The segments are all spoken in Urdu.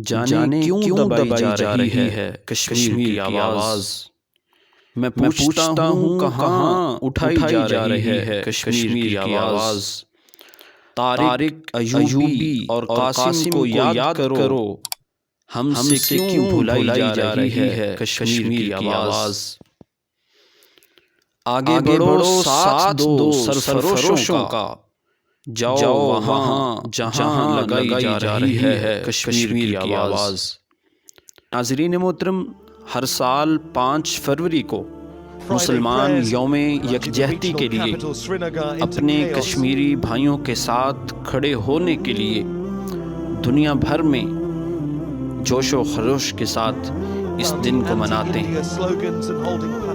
جانے کیوں دبائی جا رہی ہے کشمیر کی آواز۔ میں پوچھتا ہوں کہاں اٹھائی جا رہی ہے کشمیر کی آواز۔ طارق ایوبی اور قاسم کو یاد کرو، ہم سے کیوں بھلائی جا رہی ہے کشمیر کی آواز۔ آگے بڑھو ساتھ دو سرفروشوں کا، جاؤ وہاں جہاں لگائی جا رہی ہے کشمیر کی آواز۔ ناظرین محترم، ہر سال 5 فروری کو مسلمان یوم یکجہتی کے لیے اپنے کشمیری بھائیوں کے ساتھ کھڑے ہونے کے لیے دنیا بھر میں جوش و خروش کے ساتھ اس دن کو مناتے ہیں۔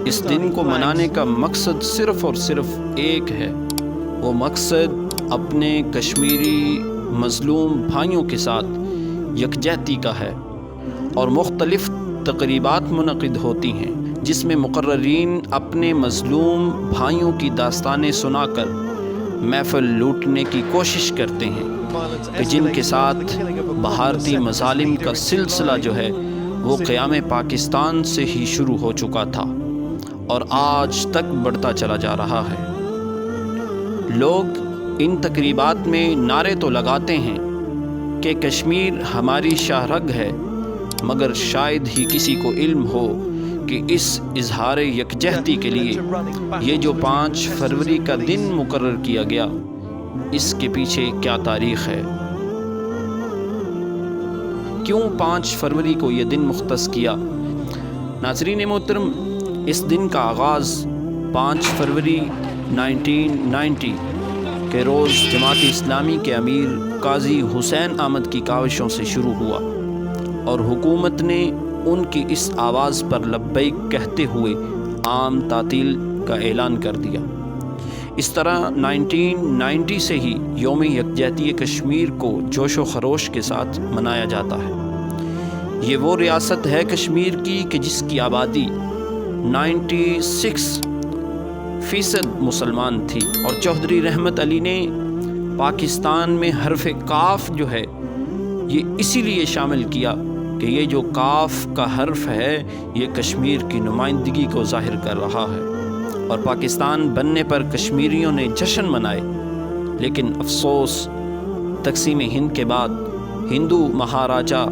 اس دن کو منانے کا مقصد صرف اور صرف ایک ہے، وہ مقصد اپنے کشمیری مظلوم بھائیوں کے ساتھ یکجہتی کا ہے، اور مختلف تقریبات منعقد ہوتی ہیں جس میں مقررین اپنے مظلوم بھائیوں کی داستانیں سنا کر محفل لوٹنے کی کوشش کرتے ہیں کہ جن کے ساتھ بھارتی مظالم کا سلسلہ جو ہے وہ قیام پاکستان سے ہی شروع ہو چکا تھا اور آج تک بڑھتا چلا جا رہا ہے۔ لوگ ان تقریبات میں نعرے تو لگاتے ہیں کہ کشمیر ہماری شاہ رگ ہے، مگر شاید ہی کسی کو علم ہو کہ اس اظہار یکجہتی کے لیے یہ جو 5 فروری کا دن مقرر کیا گیا، اس کے پیچھے کیا تاریخ ہے۔ کیوں 5 فروری کو یہ دن مختص کیا؟ ناظرین محترم، اس دن کا آغاز 5 فروری 1990 کے روز جماعت اسلامی کے امیر قاضی حسین احمد کی کاوشوں سے شروع ہوا، اور حکومت نے ان کی اس آواز پر لبیک کہتے ہوئے عام تعطیل کا اعلان کر دیا۔ اس طرح 1990 سے ہی یوم یکجہتی کشمیر کو جوش و خروش کے ساتھ منایا جاتا ہے۔ یہ وہ ریاست ہے کشمیر کی کہ جس کی آبادی 96% مسلمان تھی، اور چودھری رحمت علی نے پاکستان میں حرف کاف جو ہے یہ اسی لیے شامل کیا کہ یہ جو کاف کا حرف ہے یہ کشمیر کی نمائندگی کو ظاہر کر رہا ہے، اور پاکستان بننے پر کشمیریوں نے جشن منائے، لیکن افسوس تقسیم ہند کے بعد ہندو مہاراجا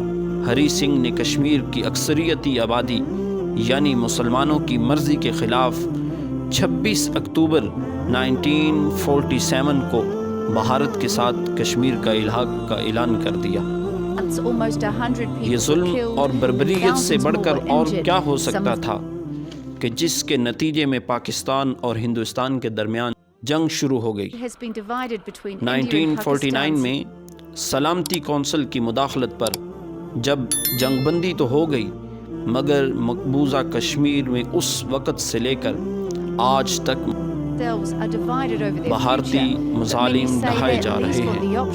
ہری سنگھ نے کشمیر کی اکثریتی آبادی یعنی مسلمانوں کی مرضی کے خلاف 26 اکتوبر 1947 کو بھارت کے ساتھ کشمیر کا الحاق کا اعلان کر دیا۔ یہ ظلم اور بربریت سے بڑھ کر اور کیا ہو سکتا تھا کہ جس کے نتیجے میں پاکستان اور ہندوستان کے درمیان جنگ شروع ہو گئی۔ 1949 میں سلامتی کونسل کی مداخلت پر جب جنگ بندی تو ہو گئی، مگر مقبوضہ کشمیر میں اس وقت سے لے کر آج تک بھارتی مظالم ڈھائے جا رہے ہیں،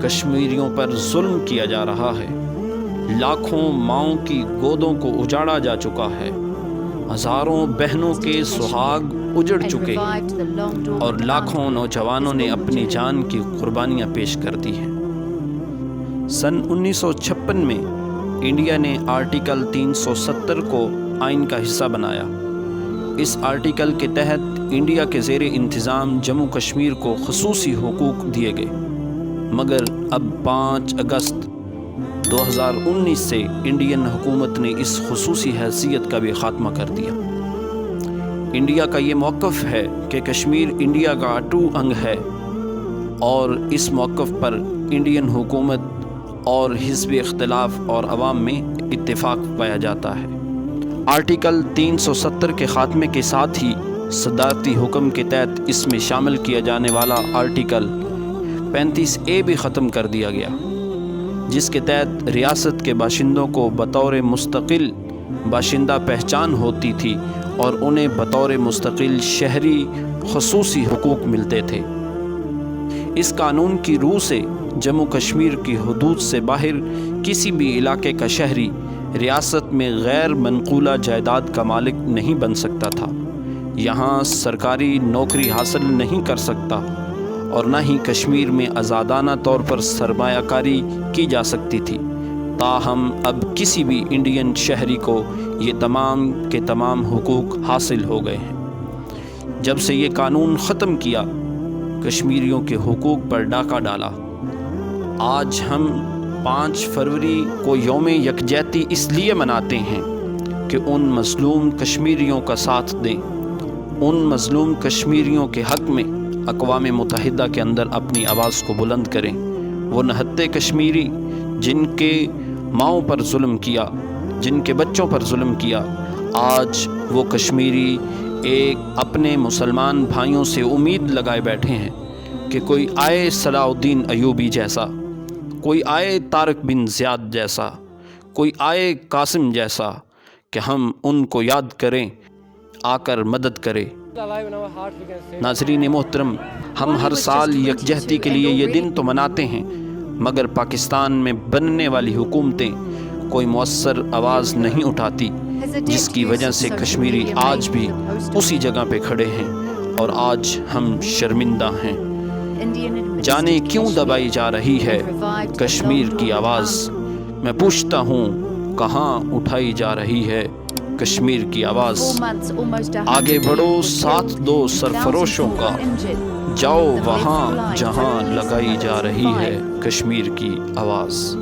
کشمیریوں پر ظلم کیا جا رہا ہے، لاکھوں ماؤں کی گودوں کو اجاڑا جا چکا ہے، ہزاروں بہنوں کے سہاگ اجڑ چکے ہیں، اور لاکھوں نوجوانوں نے اپنی جان کی قربانیاں پیش کر دی ہیں۔ سن 1956 میں انڈیا نے آرٹیکل 370 کو آئین کا حصہ بنایا۔ اس آرٹیکل کے تحت انڈیا کے زیر انتظام جموں کشمیر کو خصوصی حقوق دیے گئے، مگر اب 5 اگست 2019 سے انڈین حکومت نے اس خصوصی حیثیت کا بھی خاتمہ کر دیا۔ انڈیا کا یہ موقف ہے کہ کشمیر انڈیا کا اٹوٹ انگ ہے، اور اس موقف پر انڈین حکومت اور حزب اختلاف اور عوام میں اتفاق پایا جاتا ہے۔ آرٹیکل 370 کے خاتمے کے ساتھ ہی صدارتی حکم کے تحت اس میں شامل کیا جانے والا آرٹیکل 35A بھی ختم کر دیا گیا، جس کے تحت ریاست کے باشندوں کو بطور مستقل باشندہ پہچان ہوتی تھی اور انہیں بطور مستقل شہری خصوصی حقوق ملتے تھے۔ اس قانون کی روح سے جموں کشمیر کی حدود سے باہر کسی بھی علاقے کا شہری ریاست میں غیر منقولہ جائیداد کا مالک نہیں بن سکتا تھا، یہاں سرکاری نوکری حاصل نہیں کر سکتا، اور نہ ہی کشمیر میں آزادانہ طور پر سرمایہ کاری کی جا سکتی تھی، تاہم اب کسی بھی انڈین شہری کو یہ تمام کے تمام حقوق حاصل ہو گئے ہیں۔ جب سے یہ قانون ختم کیا، کشمیریوں کے حقوق پر ڈاکہ ڈالا۔ آج ہم 5 فروری کو یوم یکجہتی اس لیے مناتے ہیں کہ ان مظلوم کشمیریوں کا ساتھ دیں، ان مظلوم کشمیریوں کے حق میں اقوام متحدہ کے اندر اپنی آواز کو بلند کریں۔ وہ نہتے کشمیری جن کے ماؤں پر ظلم کیا، جن کے بچوں پر ظلم کیا، آج وہ کشمیری ایک اپنے مسلمان بھائیوں سے امید لگائے بیٹھے ہیں کہ کوئی آئے صلاح الدین ایوبی جیسا، کوئی آئے طارق بن زیاد جیسا، کوئی آئے قاسم جیسا، کہ ہم ان کو یاد کریں، آ کر مدد کرے۔ ناظرین محترم، ہم ہر سال یکجہتی کے لیے یہ دن تو مناتے ہیں، مگر پاکستان میں بننے والی حکومتیں کوئی مؤثر آواز نہیں اٹھاتی، جس کی وجہ سے کشمیری آج بھی اسی جگہ پہ کھڑے ہیں اور آج ہم شرمندہ ہیں۔ جانے کیوں دبائی جا رہی ہے کشمیر کی آواز؟ میں پوچھتا ہوں کہاں اٹھائی جا رہی ہے کشمیر کی آواز؟ آگے بڑھو، ساتھ دو سرفروشوں کا، جاؤ وہاں جہاں لگائی جا رہی ہے کشمیر کی آواز۔